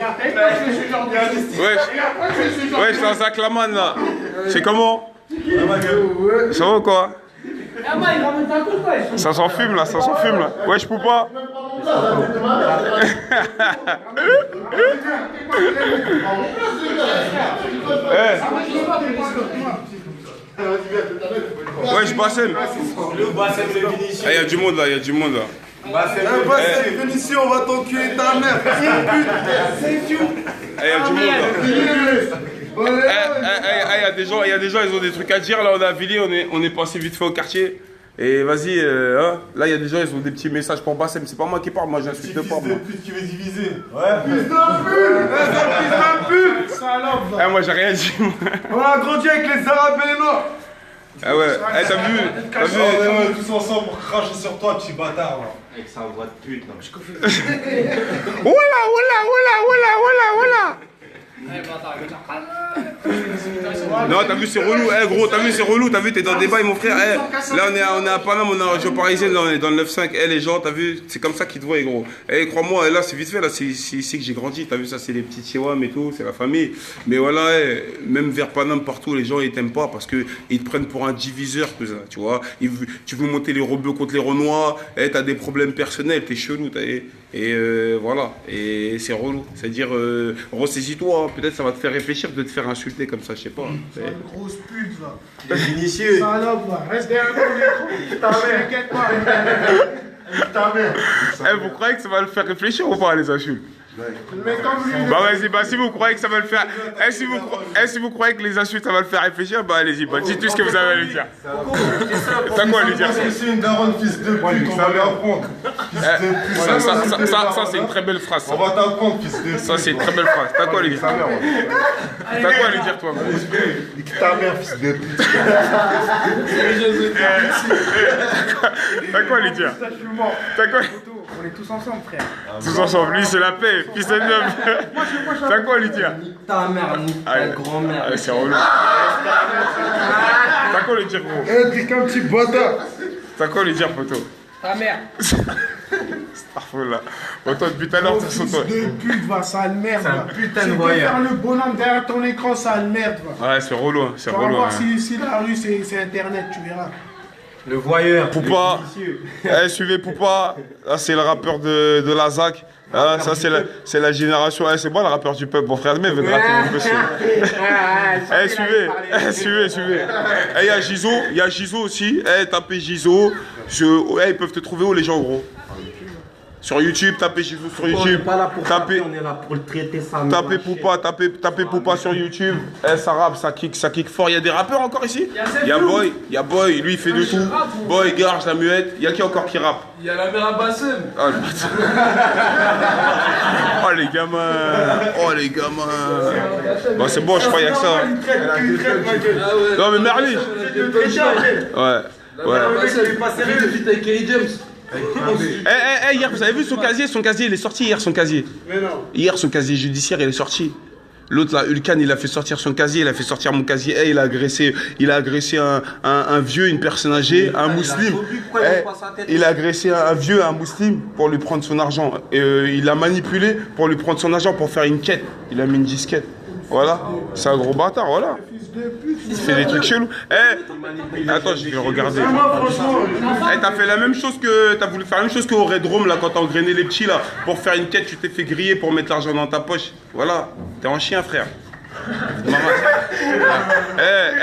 Ouais, je lance un claman là. C'est comment? Ça va ou quoi? Ça s'en fume là, ça s'en fume là. Ouais, je peux pas. Ouais, je bassine. Il y a du monde là, il y a du monde là. Vénitien, on va t'enculer ta mère. Il y a du monde là. Il y a des gens, ils ont des trucs à dire. Là, on est à Villiers, on est passé vite fait au quartier. Et vas-y, hein. Là, il y a des gens, ils ont des petits messages pour Bassem. C'est pas moi qui parle, moi j'insulte pas. Fils de pute qui veut diviser. Ouais. Fils de pute. Salope. Moi, j'ai rien dit. On a grandi avec les Arabes et les Noirs. Ah ouais, t'as vu? On est tous ensemble pour cracher sur toi, petit bâtard. Avec sa voix de pute, là. Voilà. Non, t'as vu, c'est relou, gros, t'as vu, c'est relou, t'as vu, t'es dans le débat, mon frère. Là, on est à Paname, on est en région parisienne, là, on est dans le 9-5. Les gens, t'as vu, c'est comme ça qu'ils te voient, gros. Crois-moi, là, c'est vite fait, là, c'est ici que j'ai grandi, t'as vu, ça, c'est les petits Chihuahuas et tout, c'est la famille. Mais voilà, même vers Paname, partout, les gens, ils t'aiment pas parce qu'ils te prennent pour un diviseur, tout ça, tu vois. Tu veux monter les rebeux contre les Renois, t'as des problèmes personnels, t'es chelou, voilà, et c'est relou. C'est-à-dire, ressaisis-toi, hein. Peut-être ça va te faire réfléchir de te faire insulter comme ça, je sais pas. C'est une grosse pute, là. Les initiés. Salope, là. Reste derrière ton micro. Ta mère. Vous croyez que ça va le faire réfléchir ou pas, les insultes? Mais comme lui. Bah vas-y, si vous croyez que ça va le faire... si vous croyez que les insultes ça va le faire réfléchir, bah allez-y, dites tout ce que vous avez à lui dire. T'as quoi à lui dire? Parce que c'est une daronne, fils de pute, on va lui apprendre. Ça c'est une très belle phrase. On va t'apprendre, fils de pute. Ça c'est une très belle phrase. T'as quoi à lui dire? T'as quoi à lui dire, toi? Nique ta mère, fils de pute. T'as quoi à lui dire? T'as quoi? On est tous ensemble, frère. Tous ensemble, lui c'est la paix, fils de neuf. T'as quoi à lui dire? Ta mère, nique ta grand-mère. C'est relou. T'as quoi à lui dire, gros? T'es qu'un petit bâtard. T'as quoi à lui dire, poteau? Ta mère. Starful là. Bon, toi, depuis tout à l'heure, t'es sur toi. Fils de pute, va, sale merde. C'est un putain de voyeur. faire le bonhomme derrière ton écran, sale merde, va. Ouais, c'est relou, hein, c'est Tu vas relou. voir Hein. si la rue c'est internet, tu verras. Le voyeur. Poupa. Suivez Poupa. Là, c'est le rappeur de la ZAC. Ah, ça, c'est la génération. C'est moi le rappeur du peuple. Mon frère de veut gratter mon peu. Suivez. Il y a Gizo aussi. Tapez Gizo. Ils peuvent te trouver où les gens, gros? Sur YouTube, tapez Gizo sur YouTube. On n'est pas là pour tapez, on est là pour le traiter ça. tapez Poupa sur YouTube. Ça rappe, ça kick fort. Il y a des rappeurs encore ici? Il y a Boy, lui il fait de tout. Boy, Garge, la muette. Il y a qui encore qui rappe? Il y a la mère à Bassem. Oh les gamins. Bon, c'est bon, je crois qu'il y a que ça. Non mais Merli. Ouais. Hier, vous avez vu son casier? Son casier, il est sorti hier, son casier. Mais non. Hier, son casier judiciaire, il est sorti. L'autre là, Ulcan, il a fait sortir son casier, il a fait sortir mon casier. Il a agressé un vieux, une personne âgée, un musulman. Il a agressé un vieux, un musulman pour lui prendre son argent. Il l'a manipulé pour lui prendre son argent pour faire une quête. Il a mis une disquette. Voilà, c'est un gros bâtard, voilà. Il fait des trucs chelous. Attends, je vais regarder. T'as fait la même chose que. T'as voulu faire la même chose qu'au Red Room là quand t'as engrainé les petits là. Pour faire une quête, tu t'es fait griller pour mettre l'argent dans ta poche. Voilà, t'es en chien, frère.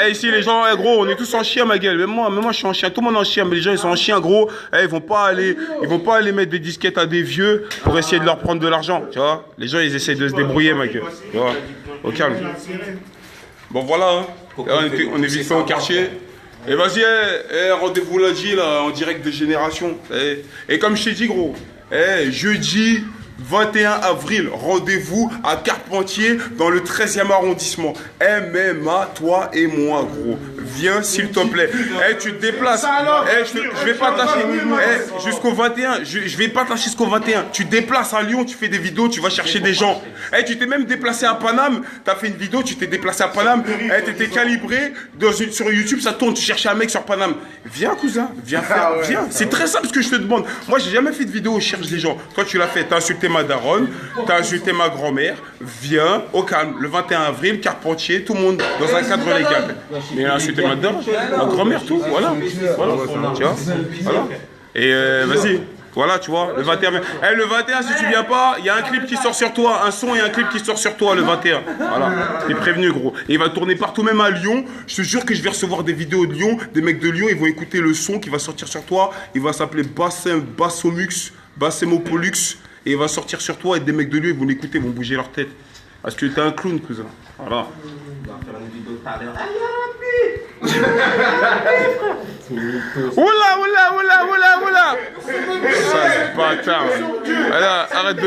Ici les gens, gros, on est tous en chien, ma gueule. Même moi je suis en chien, tout le monde est en chien, mais les gens ils sont en chien, gros. Ils vont pas aller mettre des disquettes à des vieux pour essayer de leur prendre de l'argent, tu vois. Les gens ils essaient de se débrouiller, ma gueule. Tu vois, au calme. Bon voilà, hein. Là, on est vite fait au quartier. Et vas-y, rendez-vous lundi là, en direct de Génération. Et comme je t'ai dit, gros, jeudi 21 avril, rendez-vous à Carpentier dans le 13e arrondissement. MMA, toi et moi, gros. viens s'il te plaît. Eh, tu te déplaces. Eh, je vais pas tâcher. Eh, jusqu'au 21. Je vais pas tâcher jusqu'au 21. Tu te déplaces à Lyon, tu fais des vidéos, tu vas chercher des gens. Eh, tu t'es même déplacé à Paname. Tu as fait une vidéo, tu t'es déplacé à Paname. Eh, tu étais calibré. Sur YouTube, ça tourne. Tu cherchais un mec sur Paname. Viens, cousin. Viens faire. Viens. C'est très simple ce que je te demande. Moi, j'ai jamais fait de vidéo où je cherche des gens. Toi, tu l'as fait. Tu as insulté ma daronne. Tu as insulté ma grand-mère. Viens, au calme. Le 21 avril, Carpentier, tout le monde dans un cadre légal. Mais il a insulté ma daronne, ma grand-mère, tout. Voilà. Tu vois. Voilà. Et vas-y. Voilà, tu vois, le 21 mai. Eh, le 21, si tu viens pas, il y a un clip qui sort sur toi, un son et un clip qui sort sur toi le 21. Voilà, t'es prévenu, gros. Et il va tourner partout, même à Lyon. Je te jure que je vais recevoir des vidéos de Lyon, des mecs de Lyon, ils vont écouter le son qui va sortir sur toi. Il va s'appeler Bassomux, Bassemopolux. Et il va sortir sur toi et des mecs de Lyon, ils vont l'écouter, ils vont bouger leur tête. Parce que t'es un clown, cousin. Voilà. Oula. Sale bâtard. Arrête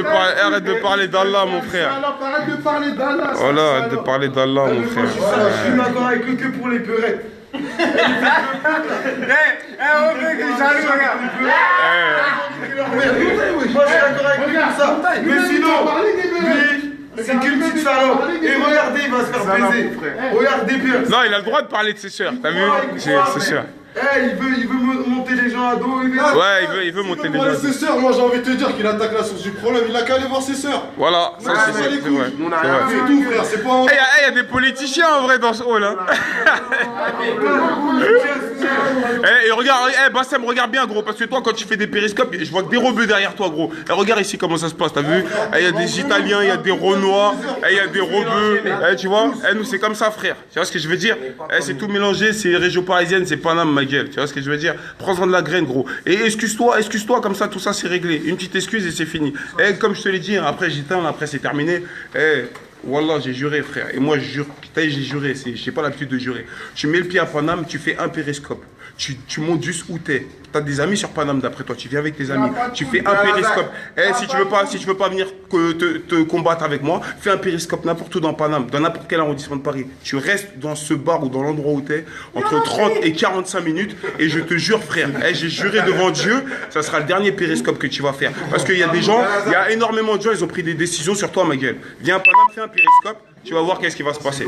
de parler d'Allah, mon frère. Arrête de parler d'Allah. Voilà, arrête de parler d'Allah, mon frère. Je suis d'accord avec lui que pour les peurettes. J'arrive, regarde. Moi, je suis d'accord avec lui pour ça. Mais sinon, c'est qu'une petite salope. Et regardez, il va se faire baiser. Regardez bien. Non, il a le droit de parler de ses sœurs, t'as vu? C'est sûr. Eh, il veut monter les gens à dos. Ouais, il veut monter les gens. Ses sœurs, moi j'ai envie de te dire qu'il attaque la source du problème, il a qu'à aller voir ses sœurs. Voilà, ça c'est vrai. C'est tout, frère, c'est pas un. Il y a des politiciens en vrai dans ce hall, hein. Et regarde, Bassem, regarde bien, gros, parce que toi, quand tu fais des périscopes, je vois que des rebeux derrière toi, gros. Et regarde ici comment ça se passe, t'as vu? Il y a des Italiens, il y a des Renois, il y a des rebeux, tu vois? Nous, c'est comme ça, frère. Tu vois ce que je veux dire? C'est tout mélangé, c'est région parisienne, c'est Paname, ma gueule. Tu vois ce que je veux dire? Prends-en de la graine, gros. Et excuse-toi, comme ça, tout ça, c'est réglé. Une petite excuse et c'est fini. Comme je te l'ai dit, après j'éteins, après c'est terminé. Wallah, j'ai juré, frère. Et moi, je jure, putain, j'ai juré. J'ai pas l'habitude de jurer. Tu mets le pied à Paname, tu fais un périscope. Tu montes juste où t'es. T'as des amis sur Paname d'après toi. Tu viens avec tes amis. Tu fais un périscope. Si tu veux pas venir te combattre avec moi, fais un périscope n'importe où dans Paname, dans n'importe quel arrondissement de Paris. Tu restes dans ce bar ou dans l'endroit où t'es entre 30 et 45 minutes. Et je te jure, frère, j'ai juré devant Dieu, ça sera le dernier périscope que tu vas faire. Parce qu'il y a des gens, il y a énormément de gens, ils ont pris des décisions sur toi, ma gueule. Viens à Paname, fais un périscope. Tu vas voir qu'est-ce qui va se passer.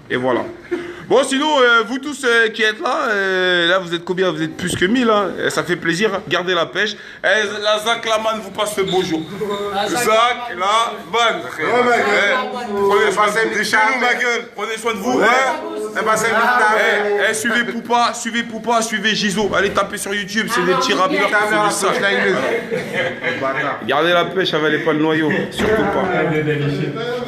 Et voilà. Bon, sinon, vous tous qui êtes là, là, vous êtes combien? Vous êtes plus que 1000, hein. Ça fait plaisir. Gardez la pêche. La Zach Laman vous passe le bonjour. Zach Laman. Prenez soin de vous. Suivez Poupa, suivez Gizo. Allez taper sur YouTube, c'est des petits rappeurs qui font du sale. Gardez la pêche, avalez pas le noyau. Surtout pas.